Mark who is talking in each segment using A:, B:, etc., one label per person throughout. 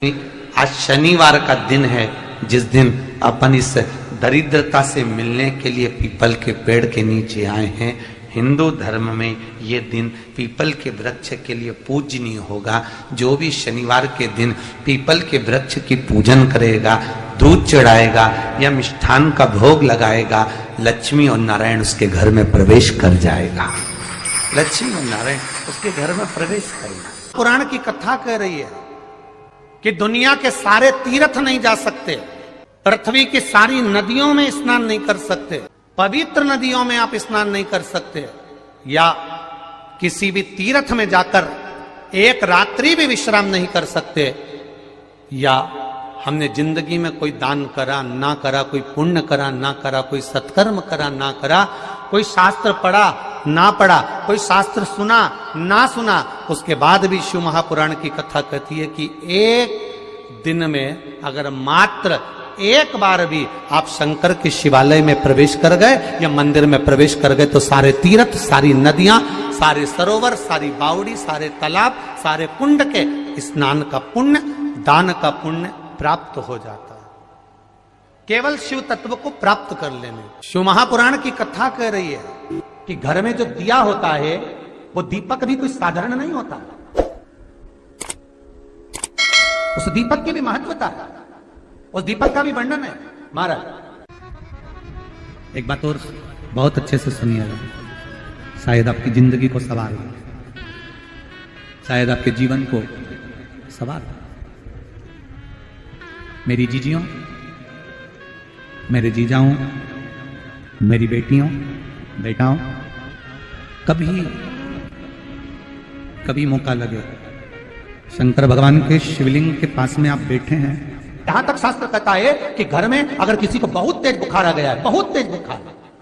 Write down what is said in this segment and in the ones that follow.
A: आज शनिवार का दिन है, जिस दिन अपन इस दरिद्रता से मिलने के लिए पीपल के पेड़ के नीचे आए हैं। हिंदू धर्म में ये दिन पीपल के वृक्ष के लिए पूजनीय होगा। जो भी शनिवार के दिन पीपल के वृक्ष की पूजन करेगा, दूध चढ़ाएगा या मिष्ठान का भोग लगाएगा, लक्ष्मी और नारायण उसके घर में प्रवेश कर जाएगा। लक्ष्मी और नारायण उसके घर में प्रवेश करेगा। पुराण की कथा कह रही है कि दुनिया के सारे तीर्थ नहीं जा सकते, पृथ्वी की सारी नदियों में स्नान नहीं कर सकते, पवित्र नदियों में आप स्नान नहीं कर सकते, या किसी भी तीर्थ में जाकर एक रात्रि भी विश्राम नहीं कर सकते, या हमने जिंदगी में कोई दान करा ना करा, कोई पुण्य करा ना करा, कोई सत्कर्म करा ना करा, कोई शास्त्र पढ़ा ना पढ़ा, कोई शास्त्र सुना ना सुना, उसके बाद भी शिव महापुराण की कथा कहती है कि एक दिन में अगर मात्र एक बार भी आप शंकर के शिवालय में प्रवेश कर गए या मंदिर में प्रवेश कर गए तो सारे तीर्थ, सारी नदियां, सारे सरोवर, सारी बावड़ी, सारे तालाब, सारे कुंड के स्नान का पुण्य, दान का पुण्य प्राप्त हो जाता है। केवल शिव तत्व को प्राप्त कर लेने। शिव महापुराण की कथा कह रही है कि घर में जो दिया होता है वो दीपक भी कोई साधारण नहीं होता, उस दीपक की भी महत्वता है, उस दीपक का भी वर्णन है। महाराज एक बात और बहुत अच्छे से सुनिएगा, शायद आपकी जिंदगी को सवार हो, शायद आपके जीवन को सवार हो। मेरी जीजियों, मेरे जीजाओं, मेरी बेटियों, बेटाओं, कभी मौका लगे, शंकर भगवान के शिवलिंग के पास में आप बैठे हैं, यहां तक शास्त्र कहता है कि घर में अगर किसी को बहुत तेज बुखार आ गया है, बहुत तेज बुखार,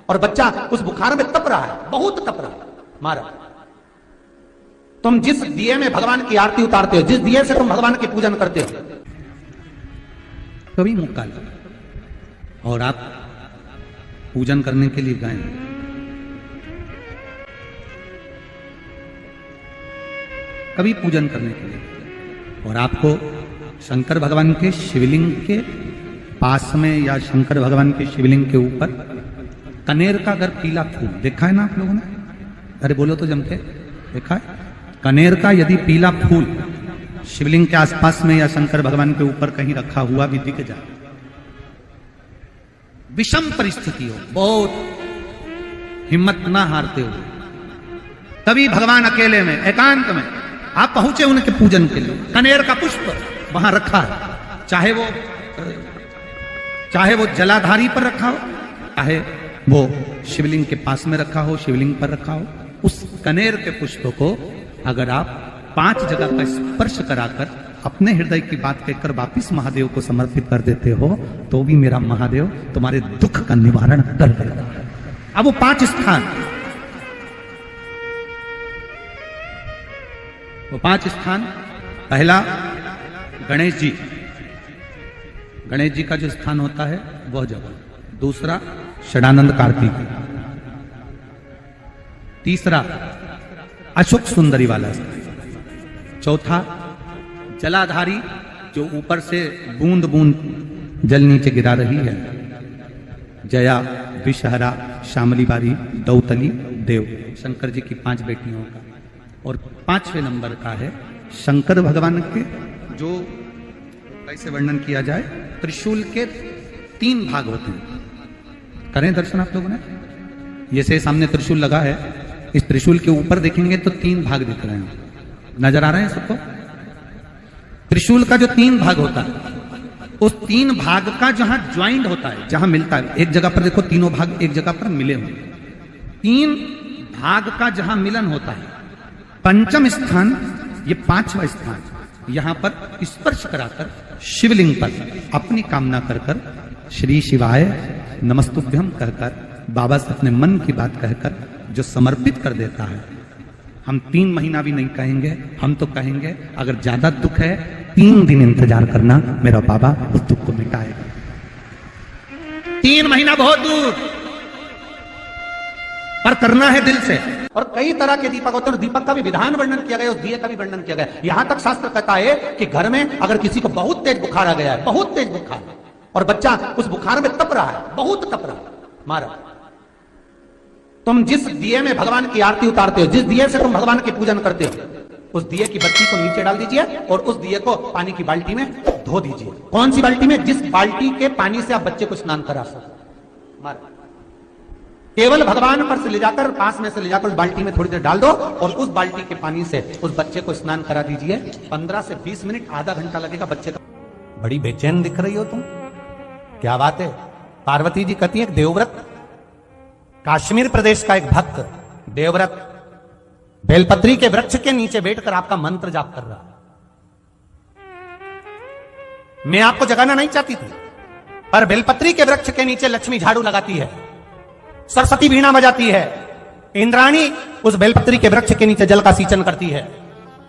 A: और बच्चा उस बुखार में तप रहा है, बहुत तप रहा है, महाराज तुम जिस दिए में भगवान की आरती उतारते हो, जिस दिए से तुम भगवान की पूजन करते हो, कभी मौका लगे और आप पूजन करने के लिए गए, कभी पूजन करने के लिए, और आपको शंकर भगवान के शिवलिंग के पास में या शंकर भगवान के शिवलिंग के ऊपर कनेर का अगर पीला फूल देखा है ना आप लोगों ने, अरे बोलो तो जम के, देखा है? कनेर का यदि पीला फूल शिवलिंग के आसपास में या शंकर भगवान के ऊपर कहीं रखा हुआ भी दिख जाए, विषम परिस्थिति हो, बहुत हिम्मत ना हारते हुए, तभी भगवान अकेले में एकांत में आप पहुंचे उनके पूजन के लिए, कनेर का पुष्प वहां रखा है, चाहे वो जलाधारी पर रखा हो, चाहे वो शिवलिंग के पास में रखा हो, शिवलिंग पर रखा हो, उस कनेर के पुष्प को अगर आप 5 जगह का स्पर्श कराकर अपने हृदय की बात कहकर वापिस महादेव को समर्पित कर देते हो, तो भी मेरा महादेव तुम्हारे दुख का निवारण कर देगा। अब वो 5 स्थान, वो 5 स्थान, पहला गणेश जी, गणेश जी का जो स्थान होता है वह जगह, दूसरा षडानंद कार्तिक, तीसरा अशोक सुंदरी वाला स्थान, चौथा जलाधारी जो ऊपर से बूंद बूंद जल नीचे गिरा रही है, जया, विषहरा, शामली बारी, दौतली, देव, शंकर जी की 5 बेटियों का, और 5वें नंबर का है शंकर भगवान के, जो कैसे वर्णन किया जाए, त्रिशूल के 3 भाग होते हैं। करें दर्शन आप लोगों ने, ये से सामने त्रिशूल लगा है, इस त्रिशूल के ऊपर देखेंगे तो 3 भाग दिख रहे हैं, नजर आ रहे हैं सबको? त्रिशूल का जो 3 भाग होता है, उस 3 भाग का जहां ज्वाइंट होता है, जहां मिलता है, एक जगह पर देखो तीनों भाग एक जगह पर मिले हुए, 3 भाग का जहां मिलन होता है, पंचम स्थान, ये 5वां स्थान, यहां पर स्पर्श कराकर शिवलिंग पर अपनी कामना कर कर श्री शिवाय नमस्तुभ्यम कहकर बाबा से अपने मन की बात कहकर जो समर्पित कर देता है, हम 3 महीना भी नहीं कहेंगे, हम तो कहेंगे अगर ज्यादा दुख है 3 दिन इंतजार करना, मेरा बाबा उस दुख को मिटाएगा। 3 महीना बहुत दूर,
B: पर करना है दिल से। और कई तरह के दीपक होते हैं, दीपक का भी विधान वर्णन किया गया, उस दिए का भी वर्णन किया गया। यहां तक शास्त्र कहता है कि घर में अगर किसी को बहुत तेज बुखार आ गया है, बहुत तेज बुखार, और बच्चा उस बुखार में तप रहा है, बहुत तप रहा है, मारा, तुम जिस दिए में भगवान की आरती उतारते हो, जिस दिए से तुम भगवान की पूजन करते हो, उस दिए की बत्ती को नीचे डाल दीजिए और उस दिए को पानी की बाल्टी में धो दीजिए। कौन सी बाल्टी में? जिस बाल्टी के पानी से आप बच्चे को स्नान करा सको। मारा, केवल भगवान पर से ले जाकर, पास में से ले जाकर उस बाल्टी में थोड़ी देर डाल दो और उस बाल्टी के पानी से उस बच्चे को स्नान करा दीजिए। 15 से 20 मिनट, आधा घंटा लगेगा बच्चे का। बड़ी बेचैन दिख रही हो तुम, क्या बात है? पार्वती जी कहती है, देवव्रत, कश्मीर प्रदेश का एक भक्त देवव्रत बेलपत्री के वृक्ष के नीचे बैठकर आपका मंत्र जाप कर रहा। मैं आपको जगाना नहीं चाहती थी, पर बेलपत्री के वृक्ष के नीचे लक्ष्मी झाड़ू लगाती है, सरस्वती वीणा बजाती है, इंद्राणी उस बेलपत्री के वृक्ष के नीचे जल का सिंचन करती है,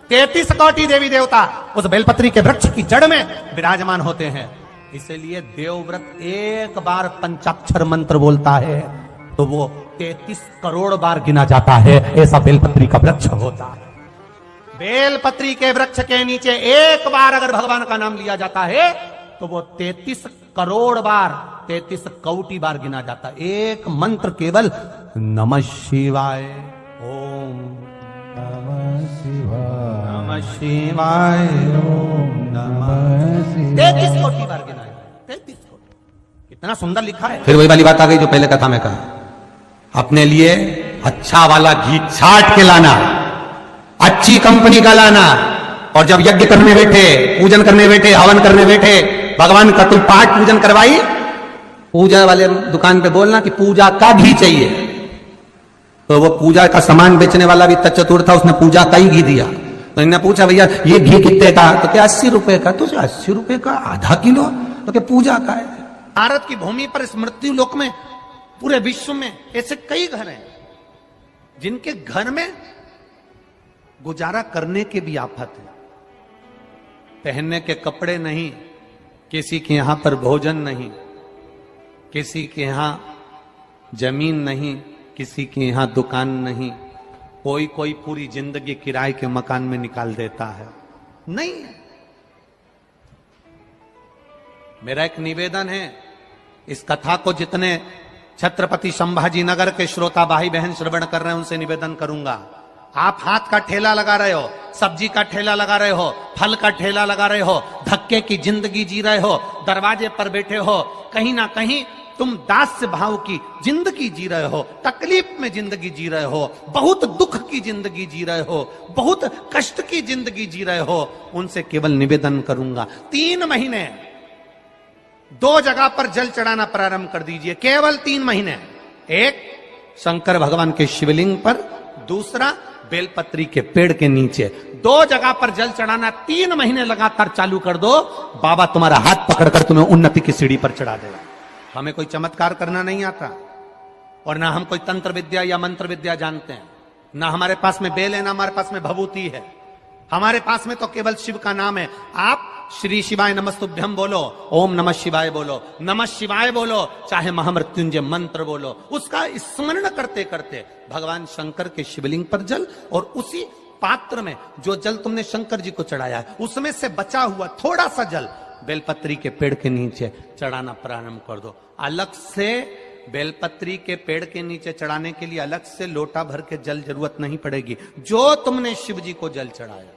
B: 33 कोटि देवी देवता उस बेलपत्री के वृक्ष की जड़ में विराजमान होते हैं। इसलिए देवव्रत एक बार पंचाक्षर मंत्र बोलता है तो वो 33 करोड़ बार गिना जाता है, ऐसा बेलपत्री का वृक्ष होता है। बेलपत्री के वृक्ष के नीचे एक बार अगर भगवान का नाम लिया जाता है तो वो 33 करोड़ बार, 33 कोटि बार गिना जाता है। एक मंत्र केवल नमः शिवाय, ओम नमः शिवाय, नमः शिवाय, ओम नमः शिवाय, 33 कोटि बार गिना है, 33 कोटि। कितना सुंदर लिखा है।
A: फिर वही वाली बात आ गई जो पहले कथा में कहा, अपने लिए अच्छा वाला घी छाट के लाना, अच्छी कंपनी का लाना, और जब यज्ञ करने बैठे, पूजन करने बैठे, हवन करने बैठे, भगवान का कोई पाठ पूजन करवाई, पूजा वाले दुकान पे बोलना कि पूजा का घी चाहिए। तो वो पूजा का सामान बेचने वाला भी चतुर था, उसने पूजा का ही घी दिया। तो इन्होंने पूछा, भैया ये घी कितने का? तो क्या 80 रुपए का? तो 80 रुपए का आधा किलो? तो क्या पूजा का है?
B: भारत की भूमि पर, इस मृत्यु लोक में, पूरे विश्व में ऐसे कई घर हैं जिनके घर में गुजारा करने के भी आफत है। पहनने के कपड़े नहीं, किसी के यहां पर भोजन नहीं, किसी के यहां जमीन नहीं, किसी के यहां दुकान नहीं, कोई कोई पूरी जिंदगी किराए के मकान में निकाल देता है। नहीं, मेरा एक निवेदन है, इस कथा को जितने छत्रपति संभाजी नगर के श्रोता भाई बहन श्रवण कर रहे हैं उनसे निवेदन करूंगा, आप हाथ का ठेला लगा रहे हो, सब्जी का ठेला लगा रहे हो, फल का ठेला लगा रहे हो, धक्के की जिंदगी जी रहे हो, दरवाजे पर बैठे हो, कहीं ना कहीं तुम दास्य भाव की जिंदगी जी रहे हो, तकलीफ में जिंदगी जी रहे हो, बहुत दुख की जिंदगी जी रहे हो, बहुत कष्ट की जिंदगी जी रहे हो, उनसे केवल निवेदन करूंगा, 3 महीने 2 जगह पर जल चढ़ाना प्रारंभ कर दीजिए, केवल 3 महीने। एक शंकर भगवान के शिवलिंग पर, दूसरा बेलपत्री के पेड़ के नीचे। 2 जगह पर जल चढ़ाना 3 महीने लगातार चालू कर दो, बाबा तुम्हारा हाथ पकड़कर तुम्हें उन्नति की सीढ़ी पर चढ़ा देगा। हमें कोई चमत्कार करना नहीं आता, और ना हम कोई तंत्र विद्या या मंत्र विद्या जानते हैं, ना हमारे पास में बेल है, ना हमारे पास में भभूति है, हमारे पास में तो केवल शिव का नाम है। आप श्री शिवाय नमस्तुभ्यम बोलो, ओम नमः शिवाय बोलो, नमः शिवाय बोलो, चाहे महामृत्युंजय मंत्र बोलो, उसका स्मरण करते करते भगवान शंकर के शिवलिंग पर जल, और उसी पात्र में जो जल तुमने शंकर जी को चढ़ाया है उसमें से बचा हुआ थोड़ा सा जल बेलपत्री के पेड़ के नीचे चढ़ाना प्रारंभ कर दो। अलग से बेलपत्री के पेड़ के नीचे चढ़ाने के लिए अलग से लोटा भर के जल जरूरत नहीं पड़ेगी। जो तुमने शिव जी को जल चढ़ाया,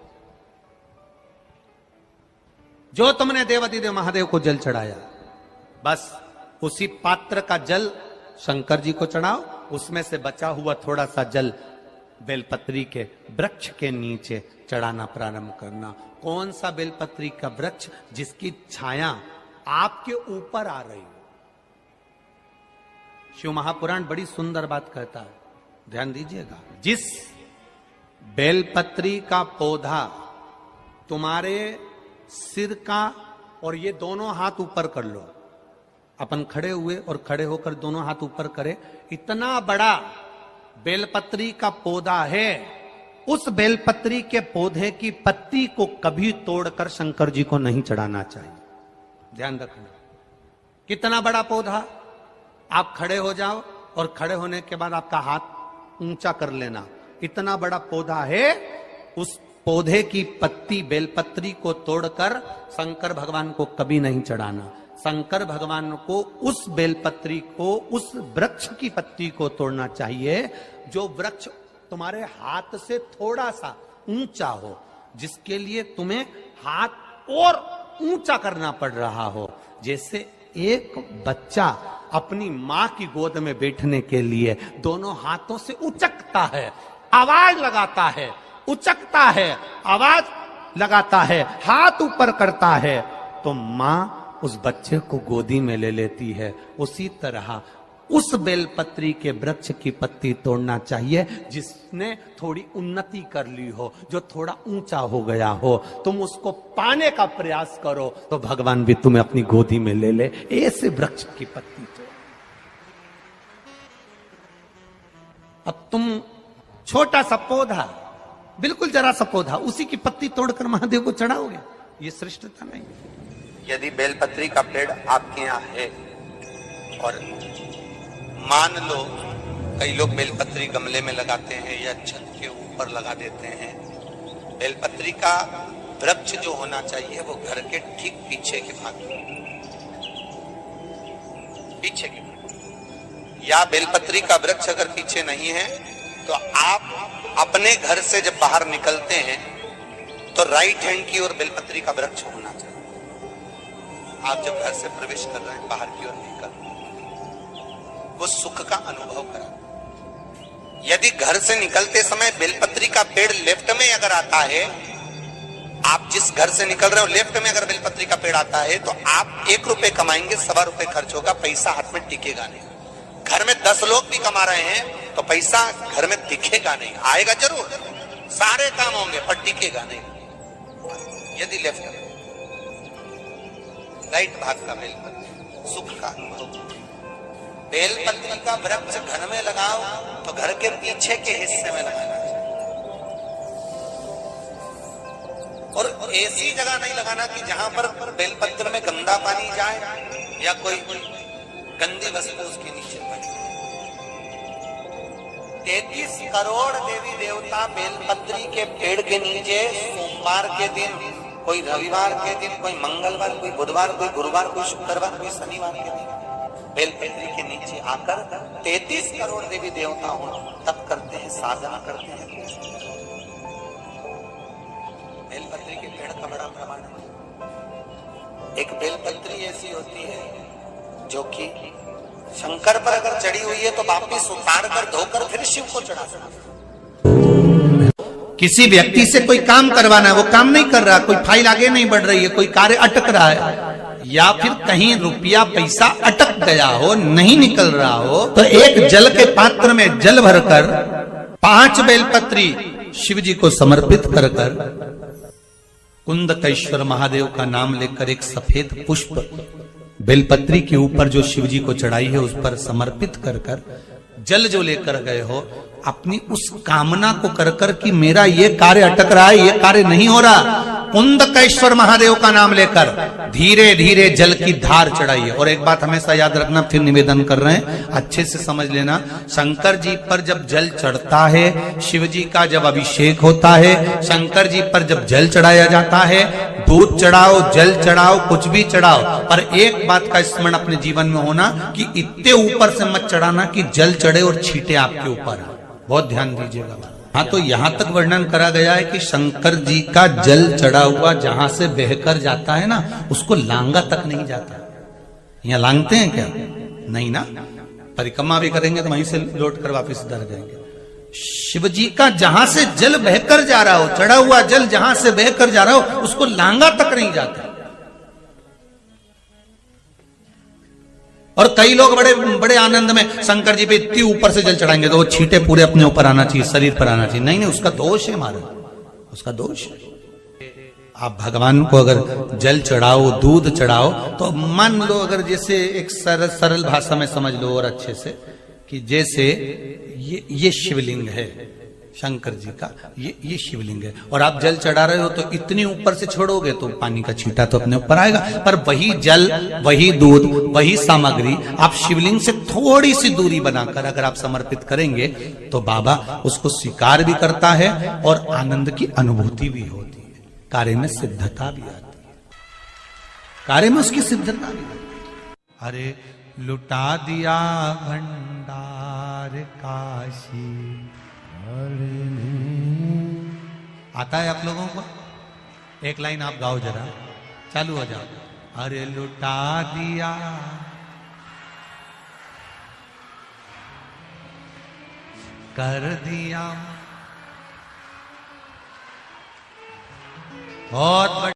B: जो तुमने देवाधिदेव महादेव को जल चढ़ाया, बस उसी पात्र का जल शंकर जी को चढ़ाओ, उसमें से बचा हुआ थोड़ा सा जल बेलपत्री के वृक्ष के नीचे चढ़ाना प्रारंभ करना। कौन सा बेलपत्री का वृक्ष? जिसकी छाया आपके ऊपर आ रही हो। शिव महापुराण बड़ी सुंदर बात कहता है, ध्यान दीजिएगा। जिस बेलपत्री का पौधा तुम्हारे सिर का, और ये दोनों हाथ ऊपर कर लो, अपन खड़े हुए और खड़े होकर दोनों हाथ ऊपर करे, इतना बड़ा बेलपत्री का पौधा है, उस बेलपत्री के पौधे की पत्ती को कभी तोड़कर शंकर जी को नहीं चढ़ाना चाहिए। ध्यान रखना, कितना बड़ा पौधा। आप खड़े हो जाओ और खड़े होने के बाद आपका हाथ ऊंचा कर लेना। इतना बड़ा पौधा है, उस पौधे की पत्ती बेलपत्री को तोड़कर शंकर भगवान को कभी नहीं चढ़ाना। शंकर भगवान को उस बेलपत्री को, उस वृक्ष की पत्ती को तोड़ना चाहिए जो वृक्ष तुम्हारे हाथ से थोड़ा सा ऊंचा हो, जिसके लिए तुम्हें हाथ और ऊंचा करना पड़ रहा हो। जैसे एक बच्चा अपनी मां की गोद में बैठने के लिए दोनों हाथों से उचकता है, आवाज लगाता है, उचकता है, आवाज लगाता है, हाथ ऊपर करता है, तो मां उस बच्चे को गोदी में ले लेती है। उसी तरह उस बेलपत्री के वृक्ष की पत्ती तोड़ना चाहिए जिसने थोड़ी उन्नति कर ली हो, जो थोड़ा ऊंचा हो गया हो। तुम उसको पाने का प्रयास करो तो भगवान भी तुम्हें अपनी गोदी में ले ले। ऐसे वृक्ष की पत्ती तोड़। अब तुम छोटा सा पौधा, बिल्कुल जरा सा पौधा, उसी की पत्ती तोड़कर महादेव को चढ़ाओगे, ये श्रेष्ठता नहीं।
A: यदि बेलपत्री का पेड़ आपके यहाँ है और मान लो कई लोग बेलपत्री गमले में लगाते हैं या छत के ऊपर लगा देते हैं, बेलपत्री का वृक्ष जो होना चाहिए वो घर के ठीक पीछे के भाग में, पीछे के भाग। या बेलपत्री का वृक्ष अगर पीछे नहीं है तो आप अपने घर से जब बाहर निकलते हैं तो राइट हैंड की ओर बेलपत्री का वृक्ष होना चाहिए। आप जब घर से प्रवेश कर रहे हैं, बाहर की ओर निकल, वो सुख का अनुभव करें। यदि घर से निकलते समय बेलपत्री का पेड़ लेफ्ट में अगर आता है, आप जिस घर से निकल रहे हो लेफ्ट में अगर बेलपत्री का पेड़ आता है तो आप 1 रुपए कमाएंगे, 1.25 रुपए खर्च होगा, पैसा हाथ में टिकेगा नहीं। घर में 10 लोग भी कमा रहे हैं तो पैसा घर में दिखेगा नहीं, आएगा जरूर, सारे काम होंगे पर टिकेगा नहीं। यदि लेफ्ट में, राइट भाग का बेलपत्री सुख का अनुभव। बेलपत्री का वृक्ष घर में लगाओ तो घर के पीछे के हिस्से में लगाना चाहिए, और ऐसी जगह नहीं लगाना कि जहां पर बेलपत्र में गंदा पानी जाए या कोई गंदी वस्तु उसके नीचे पड़े। 33 करोड़ देवी देवता बेलपत्री के पेड़ के नीचे सोमवार के दिन, कोई रविवार के दिन, कोई मंगलवार, कोई बुधवार, कोई गुरुवार, कोई शुक्रवार, कोई शनिवार के दिन बेलपत्री के नीचे आकर 33 करोड़ देवी देवता हो तप करते हैं, साधना करते हैं। बेलपत्री के पेड़ का बड़ा प्रमाण है। एक बेलपत्री ऐसी होती है जो कि शंकर पर अगर चढ़ी हुई है तो वापिस उतार कर धोकर फिर शिव को चढ़ा सकते। किसी व्यक्ति से कोई काम करवाना है, वो काम नहीं कर रहा, कोई फाइल आगे नहीं बढ़ रही है, कोई कार्य अटक रहा है, या फिर कहीं रुपया पैसा अटक गया हो, नहीं निकल रहा हो, तो एक जल के पात्र में जल भरकर 5 बेलपत्री शिव जी को समर्पित कर कर कुंदकेश्वर महादेव का नाम लेकर एक सफेद पुष्प बेलपत्री के ऊपर जो शिव जी को चढ़ाई है उस पर समर्पित कर कर जल जो लेकर गए हो, अपनी उस कामना को कर कर कि मेरा ये कार्य अटक रहा है, ये कार्य नहीं हो रहा, कुंदकेश्वर महादेव का नाम लेकर धीरे धीरे जल की धार चढ़ाइए। और एक बात हमेशा याद रखना, फिर निवेदन कर रहे हैं, अच्छे से समझ लेना, शंकर जी पर जब जल चढ़ता है, शिव जी का जब अभिषेक होता है, शंकर जी पर जब जल चढ़ाया जाता है, दूध चढ़ाओ, जल चढ़ाओ, कुछ भी चढ़ाओ, पर एक बात का स्मरण अपने जीवन में होना कि इतने ऊपर से मत चढ़ाना कि जल चढ़े और छींटे आपके ऊपर। बहुत ध्यान दीजिएगा। हाँ, तो यहां तक वर्णन करा गया है कि शंकर जी का जल चढ़ा हुआ जहां से बहकर जाता है ना, उसको लांगा तक नहीं जाता। यहाँ लांगते हैं क्या? नहीं ना, परिक्रमा भी करेंगे तो वहीं से लौट कर वापिस इधर जाएंगे। शिव जी का जहां से जल बहकर जा रहा हो, चढ़ा हुआ जल जहां से बहकर जा रहा हो, उसको लांगा तक नहीं जाता। और कई लोग बड़े बड़े आनंद में शंकर जी पे इतनी ऊपर से जल चढ़ाएंगे तो वो छींटे पूरे अपने ऊपर आना चाहिए, शरीर पर आना चाहिए। नहीं नहीं, उसका दोष है हमारा, उसका दोष है। आप भगवान को अगर जल चढ़ाओ, दूध चढ़ाओ, तो मान लो अगर जैसे एक सरल भाषा में समझ लो और अच्छे से, कि जैसे ये शिवलिंग है,
B: शंकर जी का ये शिवलिंग है। और आप जल चढ़ा रहे हो तो इतनी ऊपर से छोड़ोगे तो पानी का छींटा तो अपने ऊपर आएगा, पर वही जल, वही दूध, वही सामग्री आप शिवलिंग से थोड़ी सी दूरी बनाकर अगर आप समर्पित करेंगे तो बाबा उसको स्वीकार भी करता है और आनंद की अनुभूति भी होती है, कार्य में सिद्धता भी आती है, कार्य में उसकी सिद्धता भी आती है। अरे लुटा दिया भंडार काशी, आता है आप लोगों को? एक लाइन आप गाओ जरा, चालू हो जाओ। अरे लुटा दिया कर दिया बहुत